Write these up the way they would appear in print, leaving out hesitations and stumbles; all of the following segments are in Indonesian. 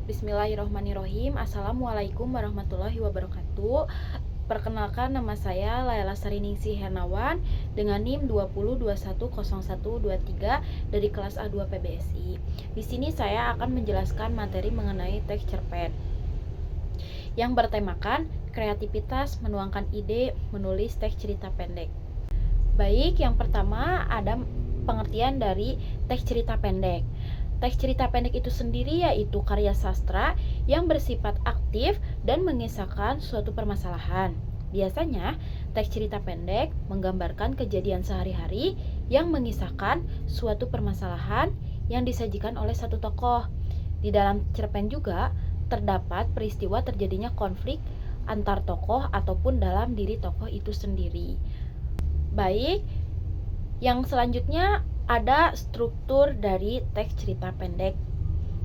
Bismillahirrohmanirrohim. Assalamualaikum warahmatullahi wabarakatuh. Perkenalkan, nama saya Laila Sariningsih Hernawan dengan NIM 20210123 dari kelas A2 PBSI. Di sini saya akan menjelaskan materi mengenai teks cerpen yang bertemakan kreativitas menuangkan ide menulis teks cerita pendek. Baik, yang pertama ada pengertian dari teks cerita pendek. Teks cerita pendek itu sendiri yaitu karya sastra yang bersifat aktif dan mengisahkan suatu permasalahan. Biasanya, teks cerita pendek menggambarkan kejadian sehari-hari yang mengisahkan suatu permasalahan yang disajikan oleh satu tokoh. Di dalam cerpen juga terdapat peristiwa terjadinya konflik antar tokoh ataupun dalam diri tokoh itu sendiri. Baik, yang selanjutnya ada struktur dari teks cerita pendek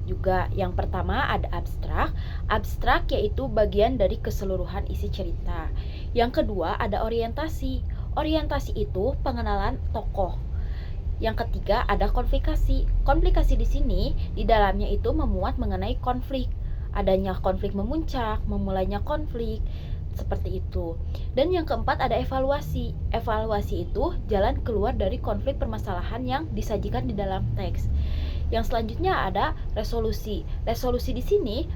juga. Yang pertama ada abstrak. Abstrak yaitu bagian dari keseluruhan isi cerita. Yang kedua ada orientasi. Orientasi itu pengenalan tokoh. Yang ketiga ada komplikasi. Komplikasi di sini di dalamnya itu memuat mengenai konflik. Adanya konflik memuncak, memulainya konflik, seperti itu. Dan yang keempat ada evaluasi. Evaluasi itu jalan keluar dari konflik permasalahan yang disajikan di dalam teks. Yang selanjutnya ada resolusi. Resolusi di sini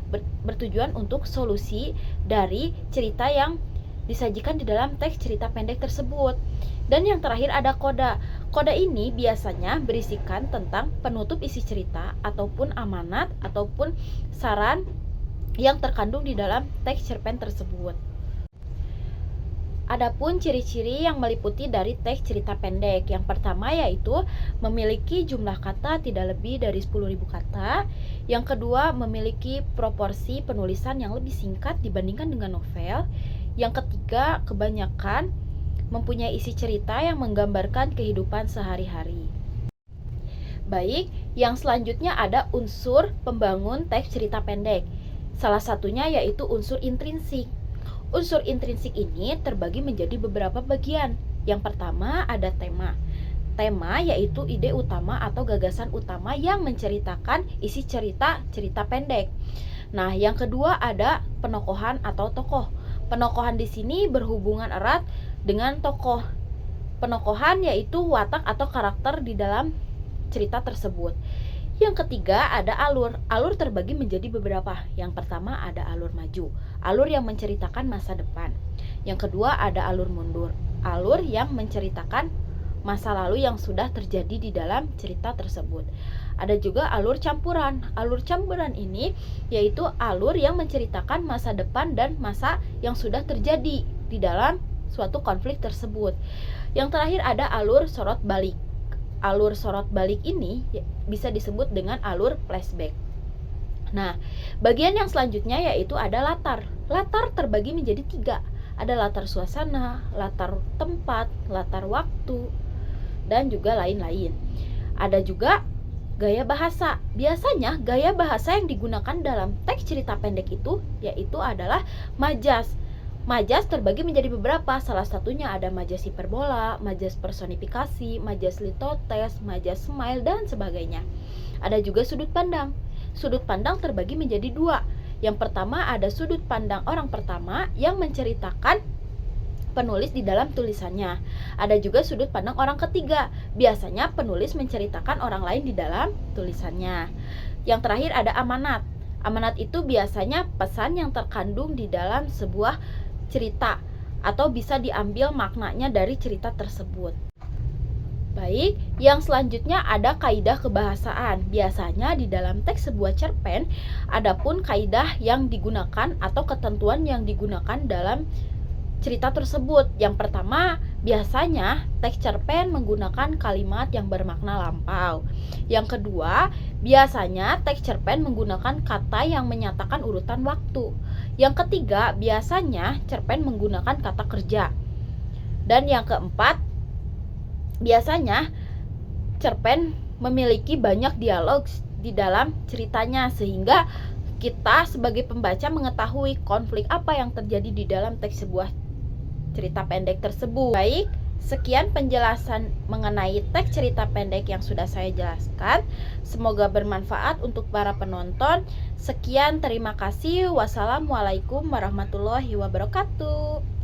bertujuan untuk solusi dari cerita yang disajikan di dalam teks cerita pendek tersebut. Dan yang terakhir ada koda. Koda ini biasanya berisikan tentang penutup isi cerita ataupun amanat ataupun saran yang terkandung di dalam teks cerpen tersebut. Adapun ciri-ciri yang meliputi dari teks cerita pendek. Yang pertama yaitu memiliki jumlah kata tidak lebih dari 10.000 kata. Yang kedua memiliki proporsi penulisan yang lebih singkat dibandingkan dengan novel. Yang ketiga kebanyakan mempunyai isi cerita yang menggambarkan kehidupan sehari-hari. Baik, yang selanjutnya ada unsur pembangun teks cerita pendek. Salah satunya yaitu unsur intrinsik. Unsur intrinsik ini terbagi menjadi beberapa bagian. Yang pertama ada tema. Tema yaitu ide utama atau gagasan utama yang menceritakan isi cerita pendek. Nah, yang kedua ada penokohan atau tokoh. Penokohan di sini berhubungan erat dengan tokoh. Penokohan yaitu watak atau karakter di dalam cerita tersebut. Yang ketiga ada alur. Alur terbagi menjadi beberapa. Yang pertama ada alur maju, alur yang menceritakan masa depan. Yang kedua ada alur mundur, alur yang menceritakan masa lalu yang sudah terjadi di dalam cerita tersebut. Ada juga alur campuran. Alur campuran ini yaitu alur yang menceritakan masa depan dan masa yang sudah terjadi di dalam suatu konflik tersebut. Yang terakhir ada alur sorot balik. Alur sorot balik ini bisa disebut dengan alur flashback. Nah, bagian yang selanjutnya yaitu ada latar. Latar terbagi menjadi 3. Ada latar suasana, latar tempat, latar waktu, dan juga lain-lain. Ada juga gaya bahasa. Biasanya gaya bahasa yang digunakan dalam teks cerita pendek itu yaitu adalah majas. Majas terbagi menjadi beberapa, salah satunya ada majas hiperbola, majas personifikasi, majas litotes, majas smile, dan sebagainya. Ada juga sudut pandang. Sudut pandang terbagi menjadi 2. Yang pertama ada sudut pandang orang pertama yang menceritakan penulis di dalam tulisannya. Ada juga sudut pandang orang ketiga. Biasanya penulis menceritakan orang lain di dalam tulisannya. Yang terakhir ada amanat. Amanat itu biasanya pesan yang terkandung di dalam sebuah cerita atau bisa diambil maknanya dari cerita tersebut. Baik, yang selanjutnya ada kaidah kebahasaan. Biasanya di dalam teks sebuah cerpen adapun kaidah yang digunakan atau ketentuan yang digunakan dalam cerita tersebut. Yang pertama, biasanya teks cerpen menggunakan kalimat yang bermakna lampau. Yang kedua, biasanya teks cerpen menggunakan kata yang menyatakan urutan waktu. Yang ketiga, biasanya cerpen menggunakan kata kerja. Dan yang keempat, biasanya cerpen memiliki banyak dialog di dalam ceritanya sehingga kita sebagai pembaca mengetahui konflik apa yang terjadi di dalam teks sebuah cerita pendek tersebut. Baik, Sekian penjelasan mengenai teks cerita pendek yang sudah saya jelaskan. Semoga bermanfaat untuk para penonton. Sekian, terima kasih. Wassalamualaikum warahmatullahi wabarakatuh.